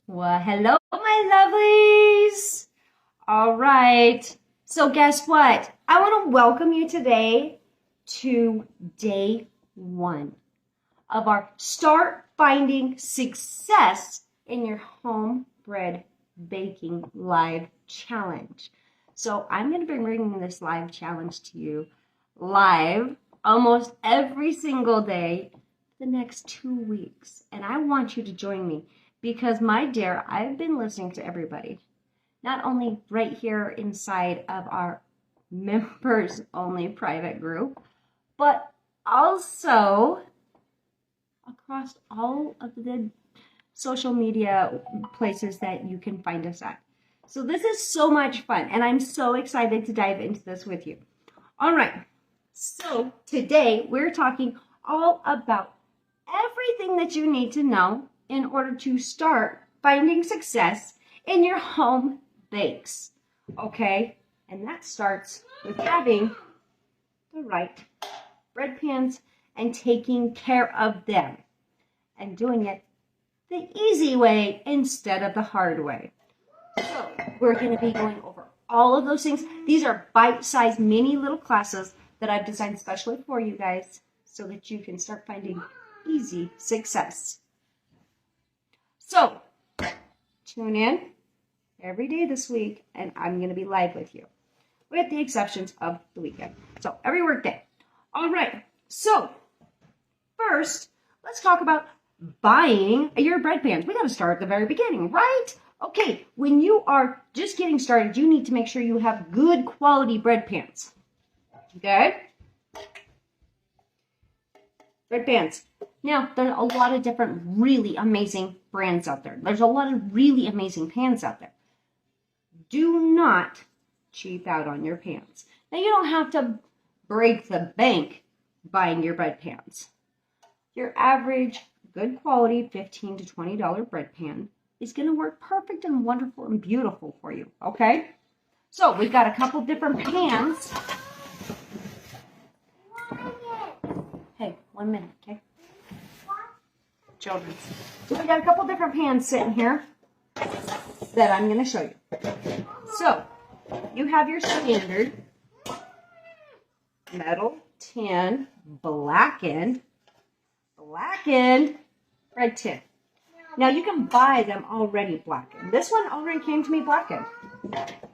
Well, hello, my lovelies. All right. So guess what? I want to welcome you today to day one of our Start Finding Success in Your Home Bread Baking Live Challenge. So I'm going to be bringing this live challenge to you live almost every single day the next 2 weeks. And I want you to join me because, my dear, I've been listening to everybody, not only right here inside of our members only private group, but also across all of the social media places that you can find us at. So this is so much fun, and I'm so excited to dive into this with you. All right, so today we're talking all about everything that you need to know in order to start finding success in your home bakes, okay? And that starts with having the right bread pans and taking care of them and doing it the easy way instead of the hard way. So we're going to be going over all of those things. These are bite-sized mini little classes that I've designed specially for you guys so that you can start finding easy success. So tune in every day this week, and I'm going to be live with you, with the exceptions of the weekend. So every work day. All right. So first, let's talk about buying your bread pans. We got to start at the very beginning, right? Okay, when you are just getting started, you need to make sure you have good quality bread pans. Okay? Bread pans. Now, there's a lot of different really amazing brands out there. There's a lot of really amazing pans out there. Do not cheap out on your pans. Now, you don't have to break the bank buying your bread pans. Your average, good quality, $15 to $20 bread pan is going to work perfect and wonderful and beautiful for you, okay? So, we've got a couple different pans. Hey, 1 minute, okay? Children. So we got a couple different pans sitting here that I'm going to show you. So, you have your standard metal tin blackened bread tin. Now you can buy them already blackened. This one already came to me blackened.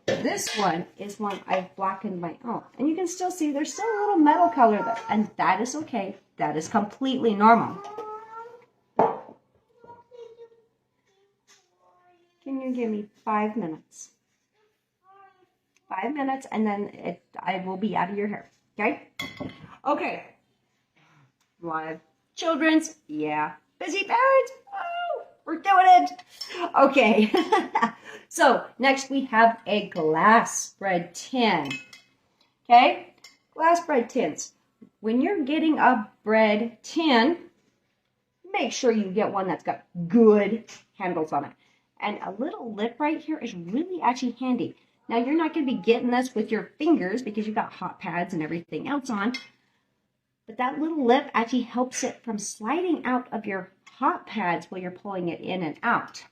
This one is one I've blackened my own. And you can still see there's still a little metal color there. And that is okay. That is completely normal. Can you give me 5 minutes? 5 minutes, and then I will be out of your hair. Okay? Okay. Live children's. Yeah. Busy parents. Oh, we're doing it. Okay. So next we have a glass bread tin. Okay? Glass bread tins. When you're getting a bread tin, make sure you get one that's got good handles on it. And a little lip right here is really actually handy. Now, you're not going to be getting this with your fingers because you've got hot pads and everything else on. But that little lip actually helps it from sliding out of your hot pads while you're pulling it in and out.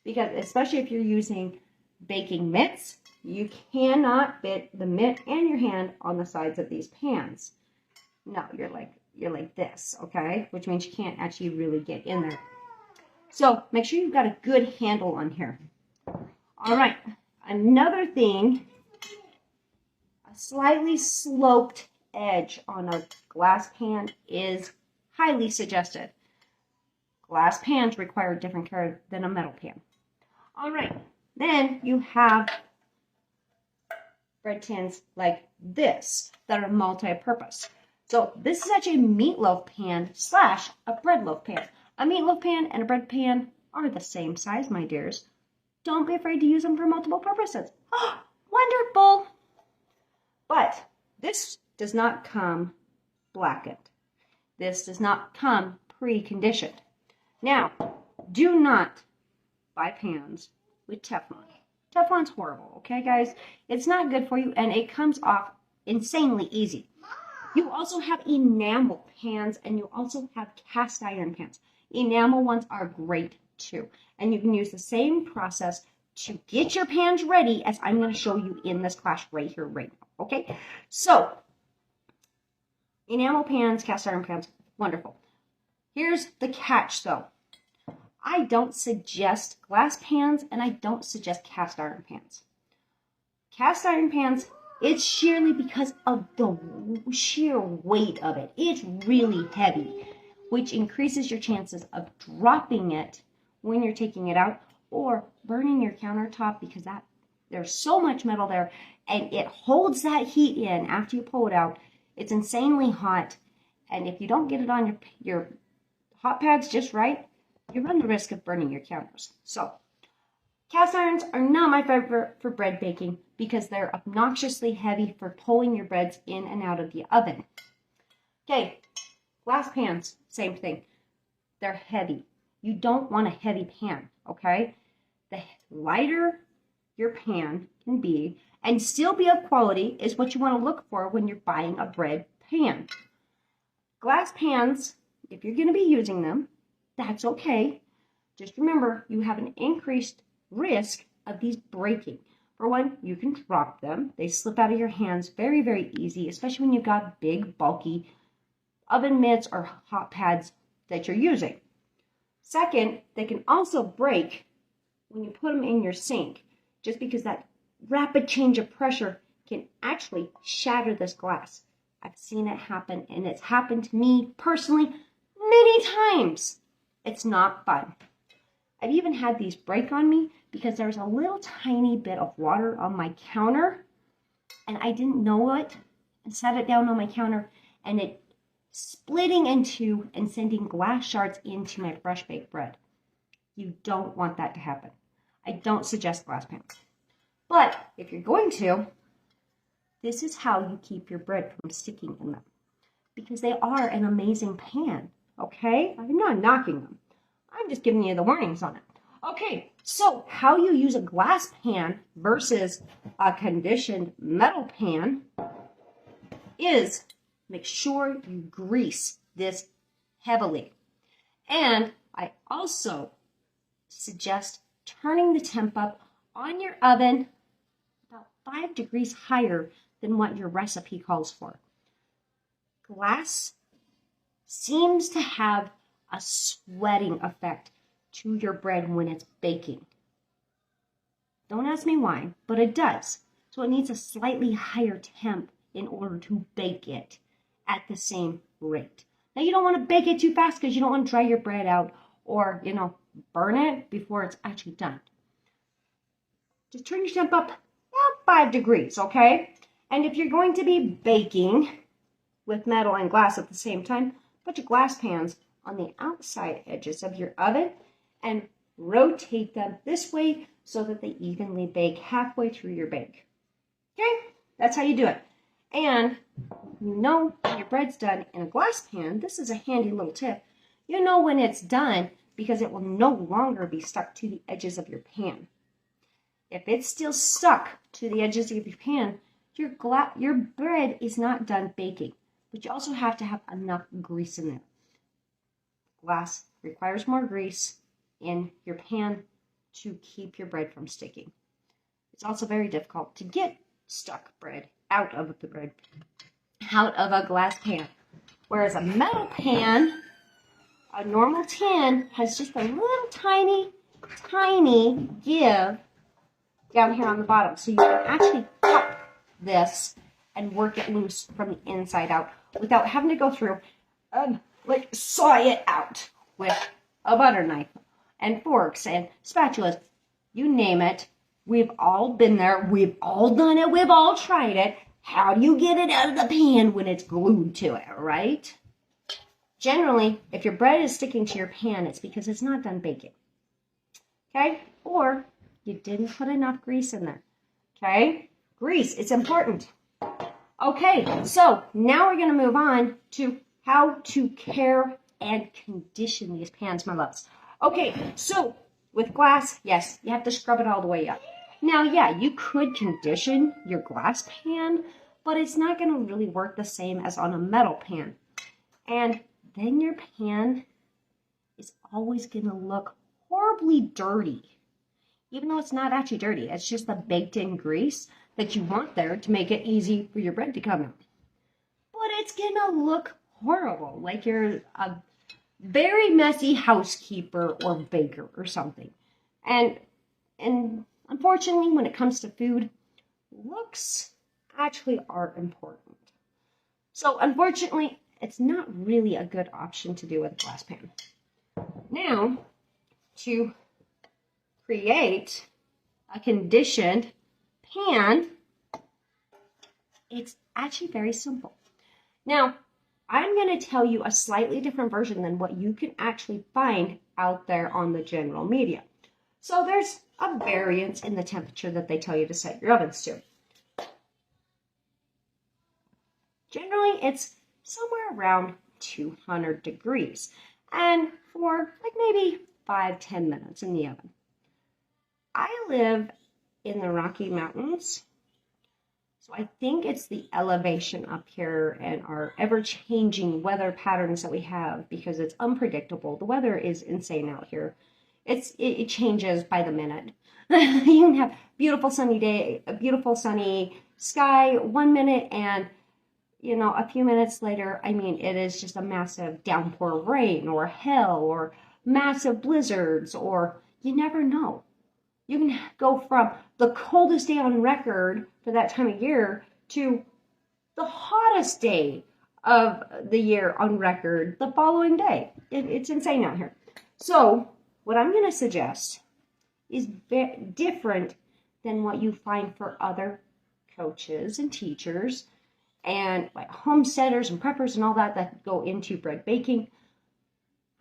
Because especially if you're using baking mitts, you cannot fit the mitt and your hand on the sides of these pans. No, you're like this, okay? Which means you can't actually really get in there. So make sure you've got a good handle on here. All right. Another thing, a slightly sloped edge on a glass pan is highly suggested. Glass pans require different care than a metal pan. All right. Then you have bread tins like this that are multi-purpose. So this is actually a meatloaf pan slash a bread loaf pan. A meatloaf pan and a bread pan are the same size, my dears. Don't be afraid to use them for multiple purposes. Oh, wonderful! But this does not come blackened. This does not come pre-conditioned. Now, do not buy pans with Teflon. Teflon's horrible, okay, guys? It's not good for you, and it comes off insanely easy. You also have enamel pans, and you also have cast iron pans. Enamel ones are great too. And you can use the same process to get your pans ready as I'm going to show you in this class right here, right now. Okay, so enamel pans, cast iron pans, wonderful. Here's the catch though. I don't suggest glass pans and I don't suggest cast iron pans. Cast iron pans, it's sheerly because of the sheer weight of it. It's really heavy, which increases your chances of dropping it when you're taking it out or burning your countertop because there's so much metal there and it holds that heat in after you pull it out. It's insanely hot, and if you don't get it on your hot pads just right, you run the risk of burning your counters. So cast irons are not my favorite for bread baking because they're obnoxiously heavy for pulling your breads in and out of the oven. Okay, glass pans, same thing. They're heavy. You don't want a heavy pan, okay? The lighter your pan can be and still be of quality is what you want to look for when you're buying a bread pan. Glass pans, if you're going to be using them, that's okay. Just remember, you have an increased risk of these breaking. For one, you can drop them. They slip out of your hands very, very easy, especially when you've got big, bulky oven mitts or hot pads that you're using. Second, they can also break when you put them in your sink, just because that rapid change of pressure can actually shatter this glass. I've seen it happen, and it's happened to me personally many times. It's not fun. I've even had these break on me because there was a little tiny bit of water on my counter, and I didn't know it, and set it down on my counter, and it splitting in two and sending glass shards into my fresh baked bread. You don't want that to happen. I don't suggest glass pans. But if you're going to, this is how you keep your bread from sticking in them, because they are an amazing pan, okay? I'm not knocking them. I'm just giving you the warnings on it. Okay, so how you use a glass pan versus a conditioned metal pan is make sure you grease this heavily. And I also suggest turning the temp up on your oven about 5 degrees higher than what your recipe calls for. Glass seems to have a sweating effect to your bread when it's baking. Don't ask me why, but it does. So it needs a slightly higher temp in order to bake it at the same rate. Now you don't want to bake it too fast because you don't want to dry your bread out or, burn it before it's actually done. Just turn your temp up about 5 degrees, okay? And if you're going to be baking with metal and glass at the same time, put your glass pans on the outside edges of your oven and rotate them this way so that they evenly bake halfway through your bake. Okay? That's how you do it. And when your bread's done in a glass pan, this is a handy little tip. You know when it's done because it will no longer be stuck to the edges of your pan. If it's still stuck to the edges of your pan, your bread is not done baking. But you also have to have enough grease in there. Glass requires more grease in your pan to keep your bread from sticking. It's also very difficult to get stuck bread out of a glass pan. Whereas a metal pan, a normal tin, has just a little tiny give down here on the bottom. So you can actually pop this and work it loose from the inside out without having to go through and saw it out with a butter knife and forks and spatulas. You name it. We've all been there. We've all done it. We've all tried it. How do you get it out of the pan when it's glued to it, right? Generally, if your bread is sticking to your pan, it's because it's not done baking. Okay? Or you didn't put enough grease in there. Okay? Grease, it's important. Okay, so now we're going to move on to how to care and condition these pans, my loves. Okay, so with glass, yes, you have to scrub it all the way up. Now, yeah, you could condition your glass pan, but it's not going to really work the same as on a metal pan. And then your pan is always going to look horribly dirty. Even though it's not actually dirty, it's just the baked in grease that you want there to make it easy for your bread to come out. But it's gonna look horrible, like you're a very messy housekeeper or baker or something. And unfortunately, when it comes to food, looks actually are important. So unfortunately, it's not really a good option to do with a glass pan. Now, to create a conditioned pan, it's actually very simple. Now, I'm going to tell you a slightly different version than what you can actually find out there on the general media. So there's a variance in the temperature that they tell you to set your ovens to. Generally, it's somewhere around 200 degrees, and for like maybe 5-10 minutes in the oven. I live in the Rocky Mountains, so I think it's the elevation up here and our ever-changing weather patterns that we have, because it's unpredictable. The weather is insane out here. It changes by the minute. You can have beautiful sunny day, a beautiful sunny sky 1 minute, and a few minutes later, I mean, it is just a massive downpour of rain or hail or massive blizzards, or you never know. You can go from the coldest day on record for that time of year to the hottest day of the year on record the following day. It's insane out here. So what I'm going to suggest is different than what you find for other coaches and teachers and like homesteaders and preppers and all that go into bread baking.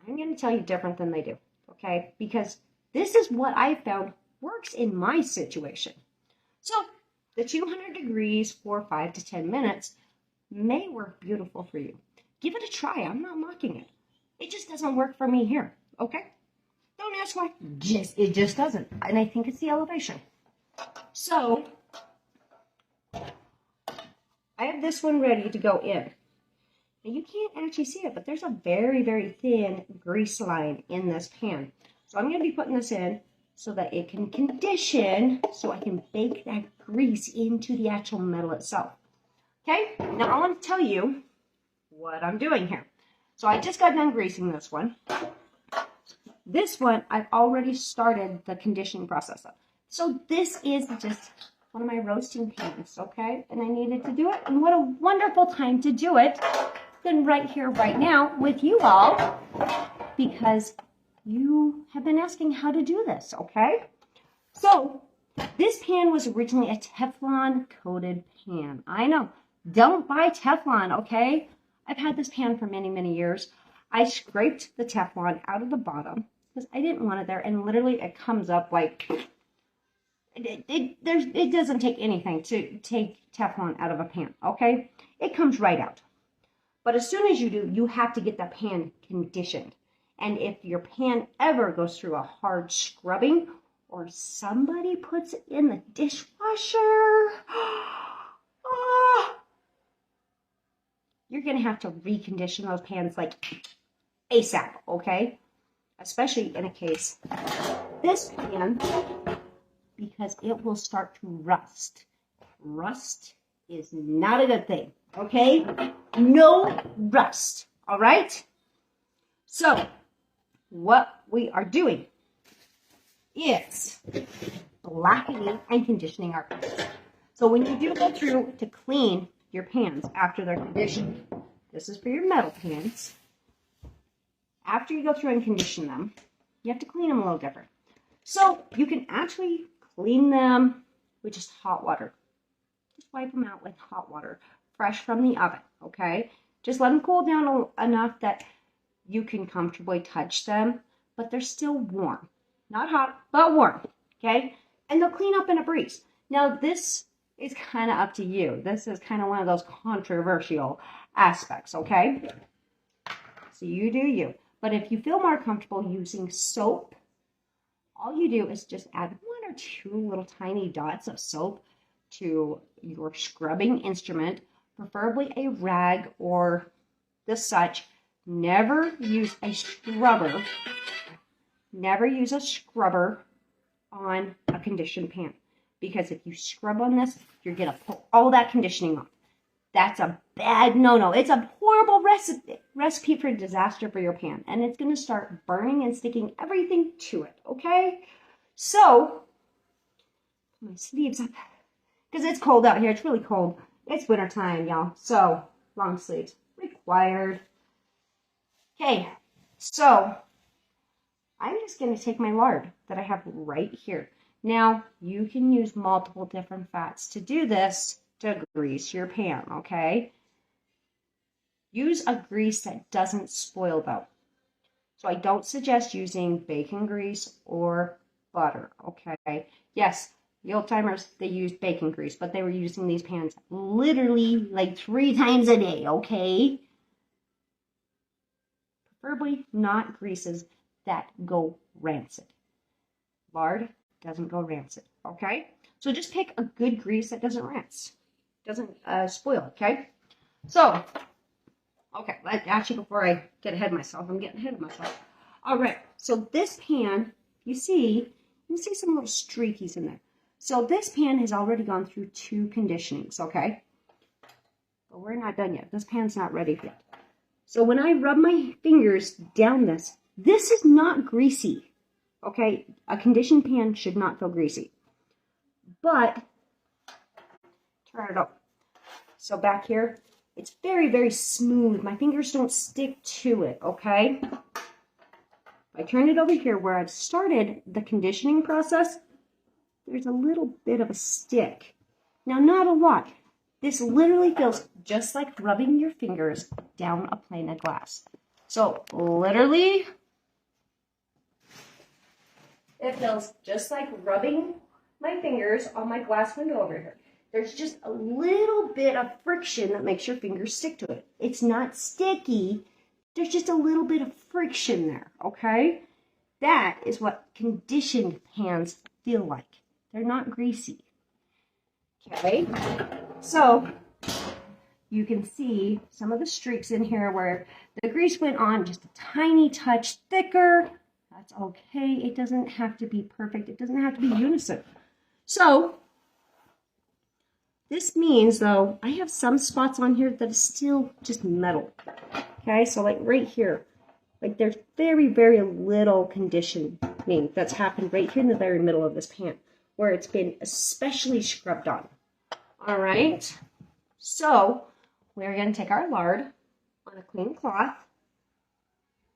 I'm going to tell you different than they do, okay? Because this is what I found works in my situation. So the 200 degrees for 5 to 10 minutes may work beautiful for you. Give it a try. I'm not mocking it. It just doesn't work for me here, okay? Don't ask why. It just doesn't. And I think it's the elevation. So I have this one ready to go in. Now you can't actually see it, but there's a very, very thin grease line in this pan. So I'm going to be putting this in so that it can condition, so I can bake that grease into the actual metal itself. Okay, now I want to tell you what I'm doing here. So I just got done greasing this one. This one, I've already started the conditioning process of. So this is just one of my roasting pans, okay? And I needed to do it, and what a wonderful time to do it than right here, right now with you all, because you have been asking how to do this, okay? So this pan was originally a Teflon coated pan. I know, don't buy Teflon, okay? I've had this pan for many, many years. I scraped the Teflon out of the bottom because I didn't want it there, and literally it comes up like, it doesn't take anything to take Teflon out of a pan, okay? It comes right out. But as soon as you do, you have to get the pan conditioned. And if your pan ever goes through a hard scrubbing, or somebody puts it in the dishwasher, you're going to have to recondition those pans like ASAP, okay? Especially in a case this pan, because it will start to rust. Rust is not a good thing, okay? No rust, all right? So what we are doing is blackening and conditioning our pans. So when you do go through to clean your pans after they're conditioned, this is for your metal pans. After you go through and condition them, you have to clean them a little different. So you can actually clean them with just hot water. Just wipe them out with hot water, fresh from the oven, okay? Just let them cool down enough that you can comfortably touch them, but they're still warm. Not hot, but warm, okay? And they'll clean up in a breeze. Now, this is kind of up to you. This is kind of one of those controversial aspects, okay? So you do you. But if you feel more comfortable using soap, all you do is just add 1 or 2 little tiny dots of soap to your scrubbing instrument, preferably a rag or the such. Never use a scrubber never use a scrubber on a conditioned pan, because if you scrub on this, you're going to pull all that conditioning off. That's a bad no-no. It's a horrible recipe for disaster for your pan, and it's going to start burning and sticking everything to it, okay? So, put my sleeves up, because it's cold out here. It's really cold. It's winter time, y'all. So, long sleeves required. Okay, so I'm just going to take my lard that I have right here. Now, you can use multiple different fats to do this, to grease your pan, okay? Use a grease that doesn't spoil though. So I don't suggest using bacon grease or butter, okay? Yes, the old timers, they used bacon grease, but they were using these pans literally like 3 times a day, okay? Preferably not greases that go rancid. Lard doesn't go rancid, okay? So just pick a good grease that doesn't doesn't spoil, okay? So, okay, actually before I get ahead of myself, I'm getting ahead of myself. All right, so this pan, you see some little streakies in there. So this pan has already gone through 2 conditionings, okay? But we're not done yet. This pan's not ready yet. So when I rub my fingers down this is not greasy, okay? A conditioned pan should not feel greasy. But, turn it up. So back here, it's very, very smooth. My fingers don't stick to it, okay? I turn it over here where I've started the conditioning process. There's a little bit of a stick. Now, not a lot. This literally feels just like rubbing your fingers down a plane of glass. So, literally, it feels just like rubbing my fingers on my glass window over here. There's just a little bit of friction that makes your fingers stick to it. It's not sticky. There's just a little bit of friction there, okay? That is what conditioned pans feel like. They're not greasy. Okay? So, you can see some of the streaks in here where the grease went on just a tiny touch thicker. That's okay. It doesn't have to be perfect. It doesn't have to be unison. So, this means, though, I have some spots on here that is still just metal. Okay, so like right here, like there's very, very little conditioning that's happened right here in the very middle of this pan, where it's been especially scrubbed on. All right, so we're going to take our lard on a clean cloth.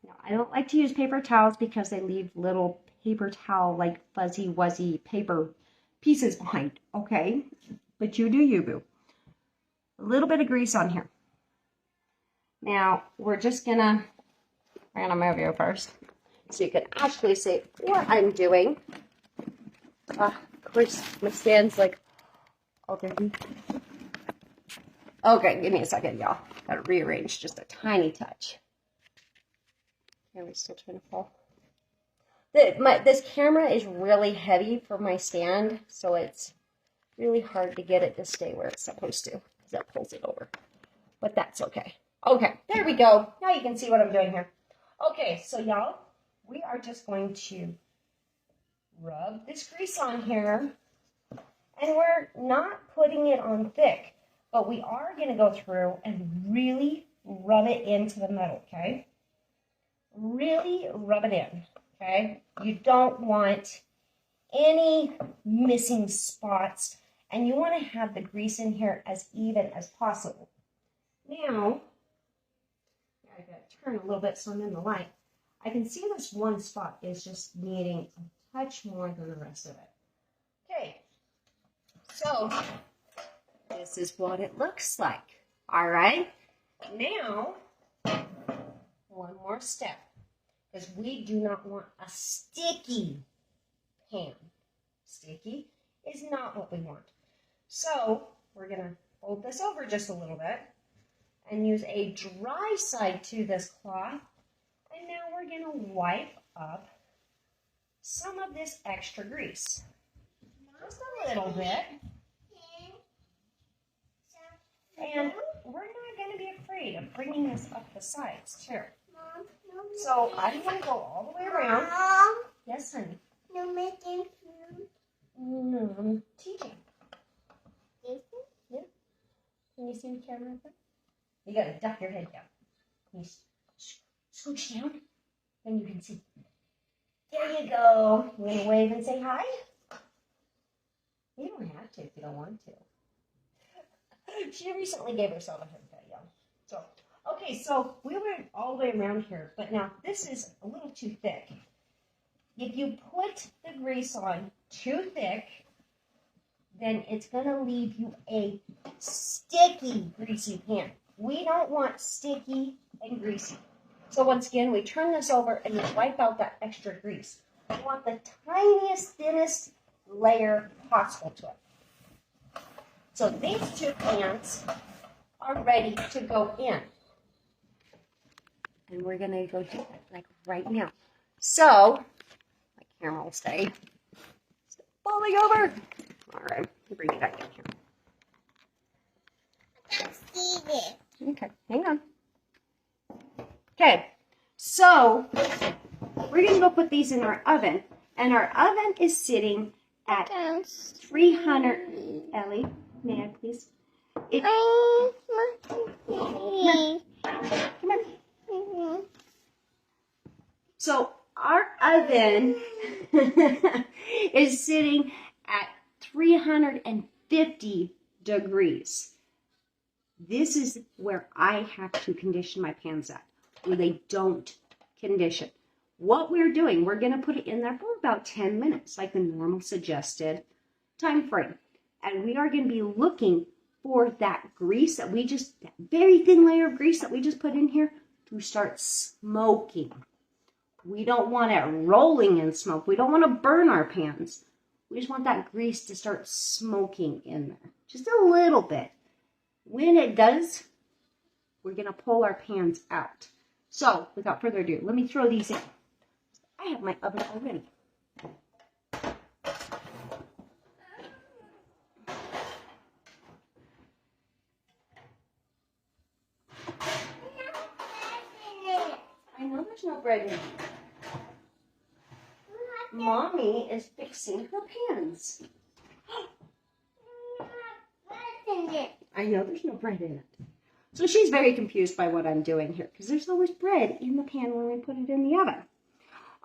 Now, I don't like to use paper towels because they leave little paper towel, like fuzzy, wuzzy paper pieces behind, okay? But you do you, boo. A little bit of grease on here. Now, we're gonna move you first so you can actually see what I'm doing. Of course, my stand's like all dirty. Okay, give me a second, y'all. Gotta rearrange just a tiny touch. Are we still trying to fall? This camera is really heavy for my stand, so it's really hard to get it to stay where it's supposed to, because that pulls it over. But that's okay. Okay, there we go. Now you can see what I'm doing here. Okay, so y'all, we are just going to rub this grease on here. And we're not putting it on thick, but we are going to go through and really rub it into the metal, okay? Really rub it in, okay? You don't want any missing spots, and you want to have the grease in here as even as possible. Now, I gotta turn a little bit so I'm in the light. I can see this one spot is just needing a touch more than the rest of it. Okay, so this is what it looks like. All right, now one more step, because we do not want a sticky pan. Sticky is not what we want. So we're gonna fold this over just a little bit and use a dry side to this cloth. And now we're going to wipe up some of this extra grease. Just a little bit. And we're not going to be afraid of bringing this up the sides too. So I'm going to go all the way around. Yes, honey. No making food. No, I'm teaching. Teaching? Yeah. Can you see the camera up there? You gotta duck your head down. You scooch down, and you can see. There you go. You want to wave and say hi? You don't have to if you don't want to. She recently gave herself a haircut, y'all. So, okay, so we went all the way around here, but now this is a little too thick. If you put the grease on too thick, then it's going to leave you a sticky, greasy pan. We don't want sticky and greasy. So once again, we turn this over and we wipe out that extra grease. We want the tiniest, thinnest layer possible to it. So these two pans are ready to go in. And we're going to go do it like right now. So, my camera will stay falling over. All right, bring it back in here. I can't see this. Okay, hang on. Okay, so we're going to go put these in our oven. And our oven is sitting at 300. Ellie, may I please? Come on. So our oven is sitting at 350 degrees. This is where I have to condition my pans at, where they don't condition. What we're doing, we're going to put it in there for about 10 minutes, like the normal suggested time frame. And we are going to be looking for that grease that that very thin layer of grease that we just put in here to start smoking. We don't want it rolling in smoke. We don't want to burn our pans. We just want that grease to start smoking in there, just a little bit. When it does, we're going to pull our pans out. So, without further ado, let me throw these in. I have my oven already. I know there's no bread in it. Mommy is fixing her pans. I know there's no bread in it. So she's very confused by what I'm doing here because there's always bread in the pan when we put it in the oven.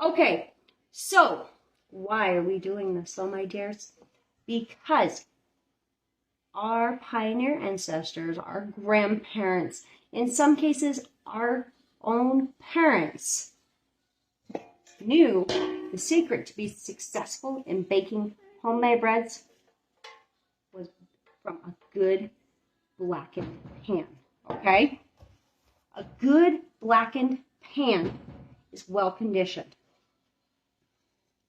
Okay, so why are we doing this though, my dears? Because our pioneer ancestors, our grandparents, in some cases our own parents knew the secret to be successful in baking homemade breads was from a good blackened pan, okay? A good blackened pan is well conditioned.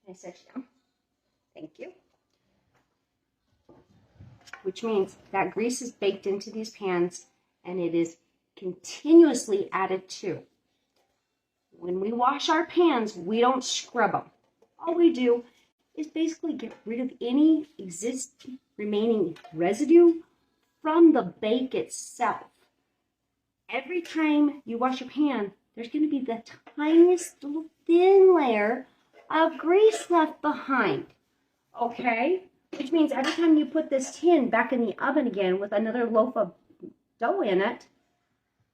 Can I set you down? Thank you. Which means that grease is baked into these pans and it is continuously added to. When we wash our pans, we don't scrub them. All we do is basically get rid of any existing remaining residue from the bake itself. Every time you wash your pan, there's going to be the tiniest little thin layer of grease left behind. Okay? Which means every time you put this tin back in the oven again with another loaf of dough in it,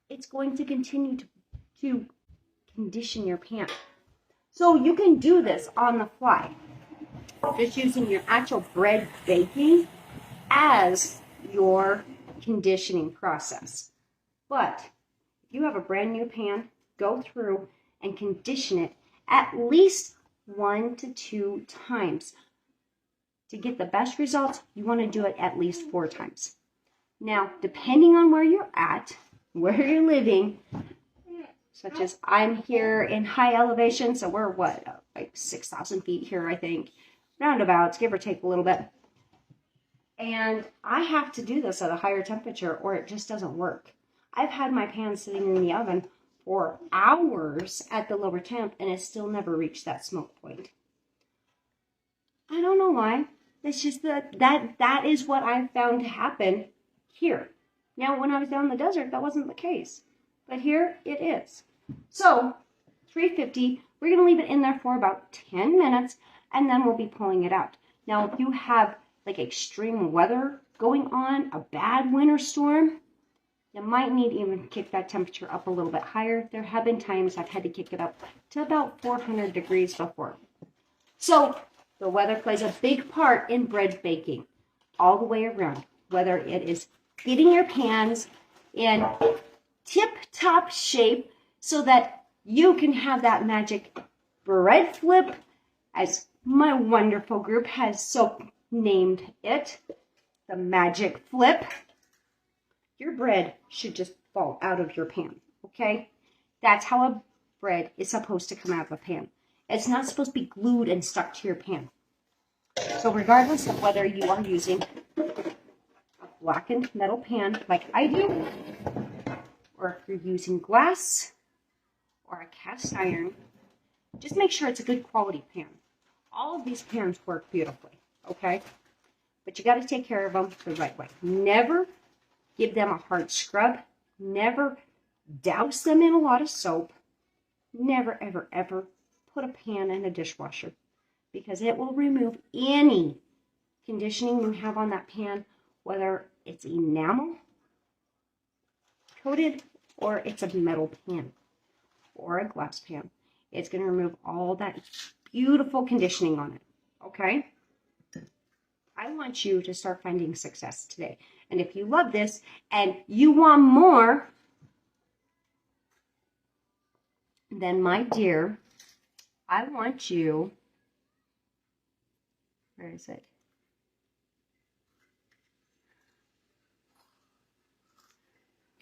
it's going to continue to condition your pan. So you can do this on the fly, just using your actual bread baking as your conditioning process. But if you have a brand new pan, go through and condition it at least 1 to 2 times. To get the best results, you want to do it at least 4 times. Now, depending on where you're at, where you're living, such as I'm here in high elevation, so we're like 6,000 feet here, I think, roundabouts, give or take a little bit. And I have to do this at a higher temperature or it just doesn't work. I've had my pan sitting in the oven for hours at the lower temp and it still never reached that smoke point. I don't know why. It's just that is what I've found to happen here. Now, when I was down in the desert, that wasn't the case. But here it is. So, 350 We're going to leave it in there for about 10 minutes, and then we'll be pulling it out. Now, if you have like extreme weather going on, a bad winter storm, you might need to even kick that temperature up a little bit higher. There have been times I've had to kick it up to about 400 degrees before. So the weather plays a big part in bread baking all the way around, whether it is getting your pans in tip-top shape so that you can have that magic bread flip, as my wonderful group has so named it, the magic flip. Your bread should just fall out of your pan, okay? That's how a bread is supposed to come out of a pan. It's not supposed to be glued and stuck to your pan. So regardless of whether you are using a blackened metal pan like I do, or if you're using glass or a cast iron, just make sure it's a good quality pan. All of these pans work beautifully, okay? But you got to take care of them the right way. Never give them a hard scrub. Never douse them in a lot of soap. Never, ever, ever put a pan in a dishwasher, because it will remove any conditioning you have on that pan, whether it's enamel coated or it's a metal pan or a glass pan. It's going to remove all that beautiful conditioning on it, okay? I want you to start finding success today. And if you love this and you want more, then my dear, I want you, where is it?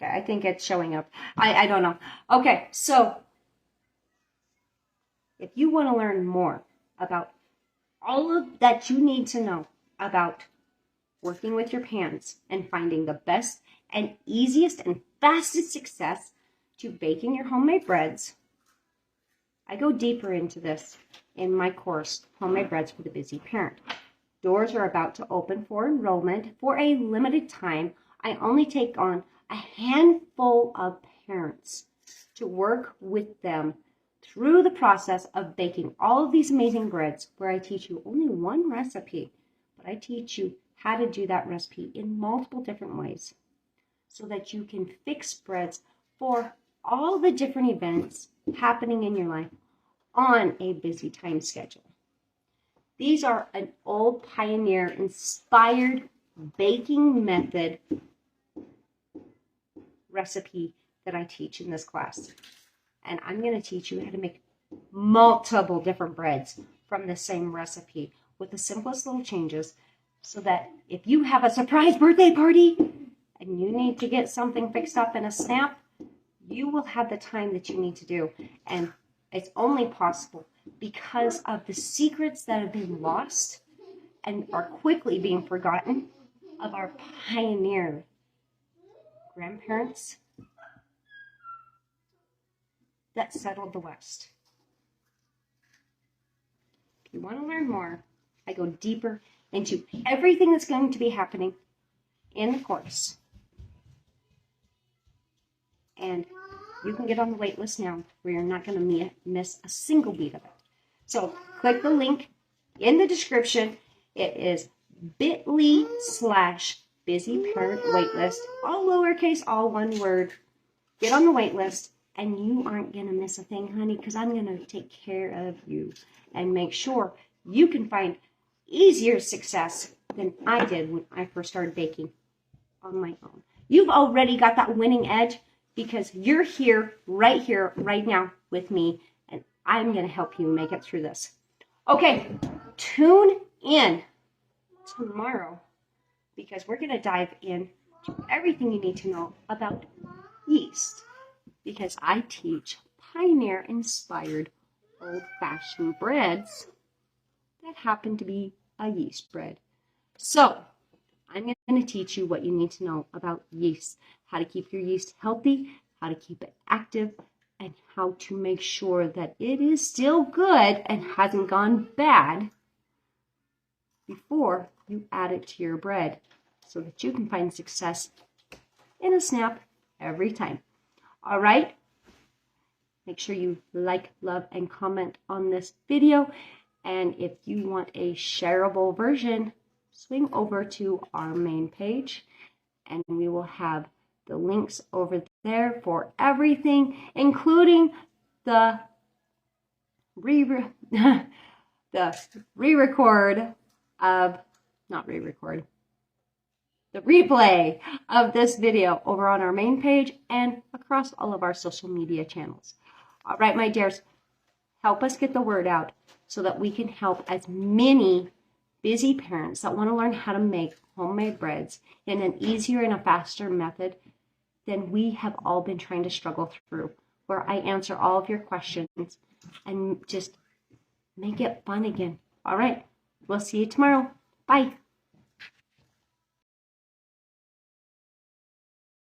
Okay, I think it's showing up. I don't know. Okay, so if you want to learn more about all of that you need to know about working with your pans and finding the best and easiest and fastest success to baking your homemade breads, I go deeper into this in my course, Homemade Breads for the Busy Parent. Doors are about to open for enrollment for a limited time. I only take on a handful of parents to work with them through the process of baking all of these amazing breads, where I teach you only one recipe, but I teach you how to do that recipe in multiple different ways so that you can fix breads for all the different events happening in your life on a busy time schedule. These are an old pioneer inspired baking method recipe that I teach in this class. And I'm going to teach you how to make multiple different breads from the same recipe with the simplest little changes, so that if you have a surprise birthday party and you need to get something fixed up in a snap, you will have the time that you need to do. And it's only possible because of the secrets that have been lost and are quickly being forgotten of our pioneer grandparents that settled the West. If you want to learn more, I go deeper into everything that's going to be happening in the course. And you can get on the wait list now, where you're not going to miss a single beat of it. So click the link in the description. It is bit.ly/busyparentwaitlist, all lowercase, all one word. Get on the wait list, and you aren't going to miss a thing, honey, because I'm going to take care of you and make sure you can find easier success than I did when I first started baking on my own. You've already got that winning edge because you're here, right now with me, and I'm going to help you make it through this. Okay, tune in tomorrow because we're going to dive in to everything you need to know about yeast, because I teach pioneer-inspired old-fashioned breads that happen to be a yeast bread. So I'm going to teach you what you need to know about yeast, how to keep your yeast healthy, how to keep it active, and how to make sure that it is still good and hasn't gone bad before you add it to your bread, so that you can find success in a snap every time. All right? Make sure you like, love, and comment on this video. And if you want a shareable version, swing over to our main page and we will have the links over there for everything, including the the replay of this video over on our main page and across all of our social media channels. All right, my dears, help us get the word out so that we can help as many busy parents that want to learn how to make homemade breads in an easier and a faster method than we have all been trying to struggle through, where I answer all of your questions and just make it fun again. All right, we'll see you tomorrow. Bye.